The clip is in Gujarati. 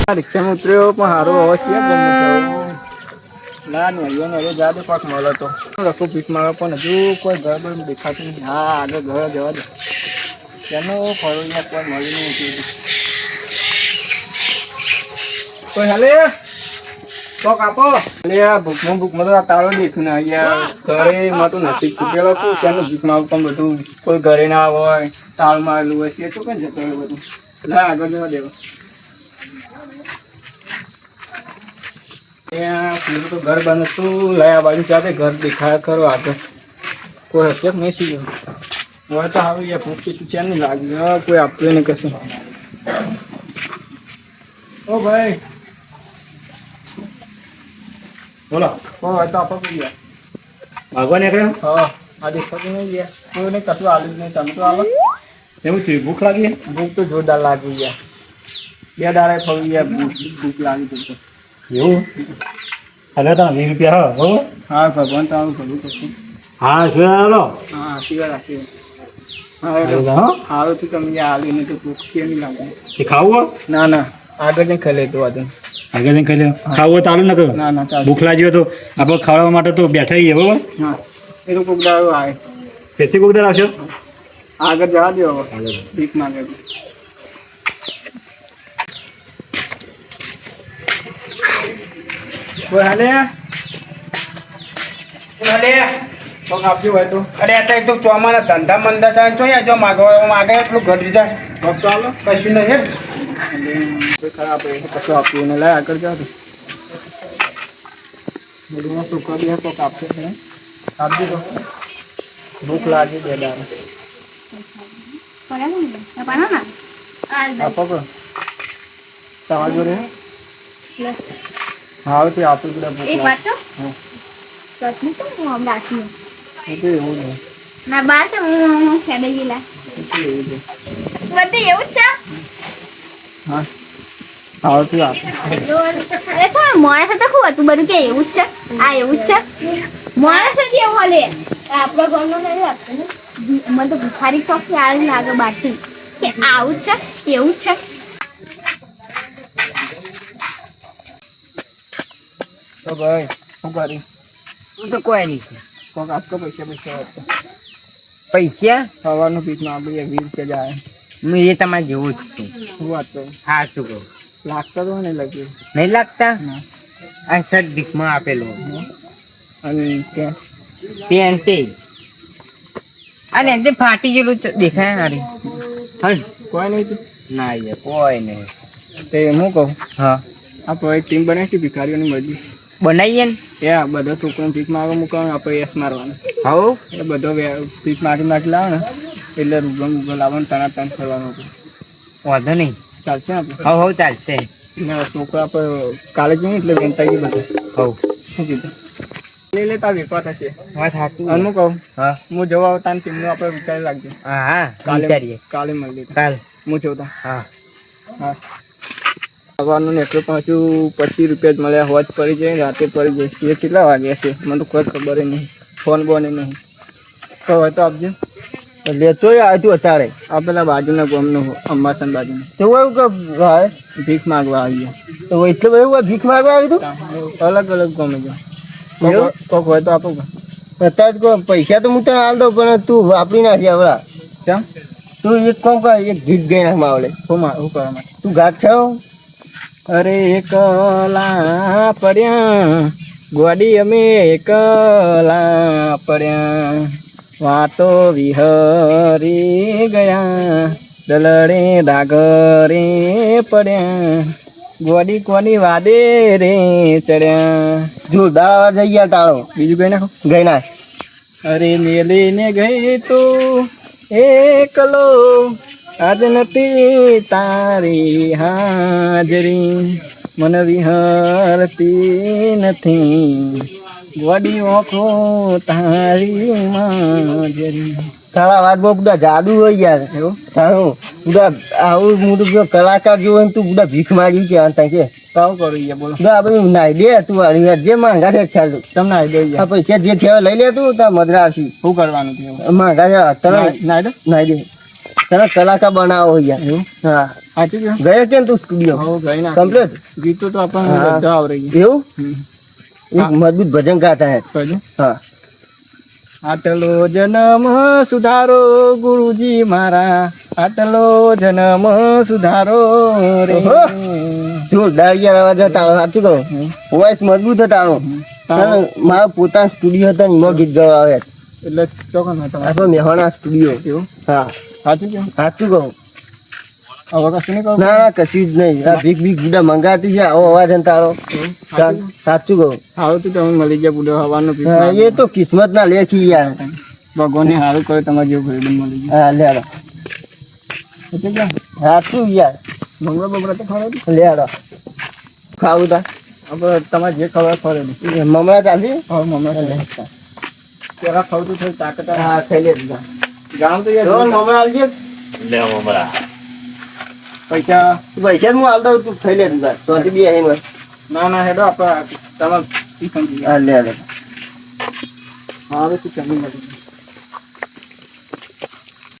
રિક્ષામાં ઉતર્યો પણ હારો અવાજ છે ના નહીં હવે જાદે પાક મળે તો રખો ભીખ મારે પણ હજુ કોઈ ઘર બર દેખાતું નહીં. હા આગળ ઘર જવા દે તેનો ફરવા કોઈ મળી નહીં કોઈ હાલે કોક આપો અલ્યા ભૂખમાં ભૂખમાં તો આ તાળો દેખ્યું ને અહીંયા ઘરે માં તો નસીબ તૂટેલો હતું ત્યાંનું ભીખમાં પણ બધું કોઈ ઘરે ના હોય તાળ મારેલું હોય છે તો કઈ જતો હોય બધું ના આગળ જવા દેવા ત્યાં પેલું તો ઘર બંધ હતું લાયા બાજુ ચાલે ઘર દેખાયા ખરો આગળ કોઈ હશે નહીં સી હોય તો આવી ગયા ભૂખ તું છે નહીં લાગ્યું કોઈ આપતું નહીં કશું. ઓ ભાઈ બોલો હોય તો આપો ગયા ભાગવા નીકળ્યો. હા આ દેખાતું નહીં ગયા કોઈ નહીં કશું આલું જ નહીં તમે તો આવો એવું થયું ભૂખ લાગી ભૂખ તો જોરદાર લાગી ગયા બે દાડા ફરી ગયા ભૂખ લાગી તો એવું હલે તમે 20 રૂપિયા હો હા ભગવાન તમારું ભલું કરશું. હા શું હાલો હા આશીર્વાદ આશીર્વાદ હા હારું તો તમે આલી નહીં તો ભૂખ છે નહીં લાગે એ ખાવું ના ના આગળ જઈને ખાઈ લેતો વાંધો આગળ જઈને ખાઈ લે ખાવું ચાલુ ન કરો ના ના ચાલુ ભૂખ લાગી હોય તો આપણે ખાવા માટે તો બેઠા રહીએ બરાબર હા એ તો કોકદાર આવે તેથી કોકદાર આવશે આગળ જવા દો હવે ભીખ માંગે કોઈ હાલે તો આપજો હોય તો અરે અત્યારે તો ચોમાના ધંધા મંદા થાય જોઈએ જો માગે એટલું ઘટી જાય ચાલો કશું નહીં ખરાબ કશું આપ્યું ને લાય આગળ જાવ બધું સુખા બી તો કાપશે આપજો તો ભૂખ લાગી બે દાડા આપો તમારા જોડે હા તે આપું બધા એવું ના બાર છે હું ખેડે ગયેલા બધે એવું જ છે હા આવતું આપે એ છે મોણસ તો ખું હતું બધું કે એવું જ છે આ એવું જ છે મોણસ જ એવું હલે આપણા ઘરનો નહીં લાગતું ને મને તો ભિખારી ચોકથી આવે લાગે બાટી કે આવું જ છે એવું જ છે તો ભાઈ શું કરી હું તો કોઈ નહીં કોક આપતો પૈસા પૈસા સવારનું પીઠમાં આપણે 20 રૂપિયા જાય હું એ તમારે જેવું જ છું શું વાત તો હા શું કહું લાગતા તો નહીં લાગ્યું નહીં લાગતા આ શર્ટ ભીખમાં આપેલો અને ત્યાં પેન્ટ અને તે ફાટી ગયેલું દેખાય હારી હન કોઈ નહીં ના યાર કોઈ નહીં તે હું કહું હા આપણે એક ટીમ બનાવીશું ભિખારીઓની મરજી બનાવીએ ને એ બધા છોકરાને ભીખ મારવા મૂકવાનું આપણે યસ મારવાનું હવ એ બધો ભીખ મારી લાવે ને એટલે રૂગો લાવવાનું તણા તણ કરવાનું હતું વાંધો નહીં ચાલશે આપણે હવ ચાલશે ને છોકરા આપણે કાલે જોઈએ એટલે વેંતાઈ ગઈ બધું હવ શું કીધું લઈ લેતા વેપાર થશે વાત સાચું અને હું કહું હા હું જવા આવતા ને ટીમનું આપણે વિચારી લાગજો હા હા કાલે વિચારીએ કાલે મળી કાલ હું જોતા હા હા સવારનું નેટવર્ક પાછું 25 રૂપિયા જ મળ્યા હોજ પડી જાય રાતે પડી જાય એ કેટલા વાગ્યા છે મને તો કોઈ ખબર નહીં ફોન બોને નહીં તો હોય તો આપજો લેચો આવ્યું અત્યારે આ પેલા બાજુના ગામનું અંબાસન બાજુનું તો એવું કે ભાઈ ભીખ માગવા આવી તો એટલે બધું ભીખ માગવા આવ્યું ગયા અલગ અલગ ગામે ગયા કોક હોય તો આપો અત્યારે તો પૈસા તો હું તને આલ દઉં પણ તું વાપરી નાખી આવડા કેમ તું એક કોમ કર એક ગીત ગઈ નાખ માવડે શું કરવા માટે તું ઘાટ ખાવ અરે એકલા પડ્યા ગોડી અમે એકલા પડ્યા વાતો વિહરી ગયા દલડે ડાગરે પડ્યા ગોડી કોની વાદે રે ચડ્યા જોરદાર જઈ ગયા તાળો બીજું કઈ નાખો ગઈ નાખ અરે મેલીને ગઈ તું એકલો આજ નથી તારી હાજરી મને વિહરતી નથી ગોડી ઓખો તારી માજરી તારા વાત બહુ બધા જાદુ હોય યાર એવું તારું બધા આવું મોટું જો કલાકાર જો હોય ને તું બધા ભીખ માગ્યું કે અંત કે કાવ કરું યાર બોલો બધા બધું નાઈ દે તું જે માંગા છે ખ્યાલ તું તમને આવી ગઈ આ પૈસા જે થયા લઈ લે તું તાર મદરા આવશી શું કરવાનું છે માંગા છે તને ના નાઈ દે તને કલાકાર બનાવો યાર એવું હા સાચું કે ગયા કેમ તું સ્ટુડિયો હો ગઈ ના કમ્પ્લીટ ગીતો તો આપણને હા. બધા આવડે ગયા એવું એક મજબૂત ભજન ગાતા હે કહેજો હા આટલો જન્મ સુધારો ગુરુજી મારા આટલો જન્મ સુધારો રે ઓહો. જોરદાર યાર અવાજ હતો તારો સાચું કહું વોઇસ મજબૂત હતો તારો તારો મારો પોતાનો સ્ટુડિયો હતો ને એમાં ગીત ગાવા આવે એટલે ચોકન હતા આ તો મેહોણા સ્ટુડિયો એવું હા સાચું કે સાચું કહું હવે કશું નહીં કહું ના ના કશું જ નહીં આ ભીખ ભીખ ગુડા મંગાતી છે આવો અવાજ છે ને તારો સાચું કહું સારું તો તમે મળી ગયા બુડો હવાનું હા, એ તો કિસ્મત ના લેખી યાર ભગવાનને સારું કરે તમારે જેવું ભાઈબંધ મળી ગયું હા લેડો એટલે કે સાચું યાર મંગળા બગડા તો ખરો લેડો ખાવું તા આપણે તમારે જે ખબર ખરે નહીં મમરા ચાલશે હવે મમ્મી પેલા ખાવું તો થોડી તાકાત આવે. હા ખાઈ લે દીધા જાણ તો યાર જો મમરા આલજે પૈસા પૈસા જ હું આલતા હોઉં, તું ખાઈ લે દીધા સોથી બી અહીં બસ. ના ના હેડો આપણે તમારે ઈ સમજી ગયા. હા લે લે હા હવે તું ચમી મળી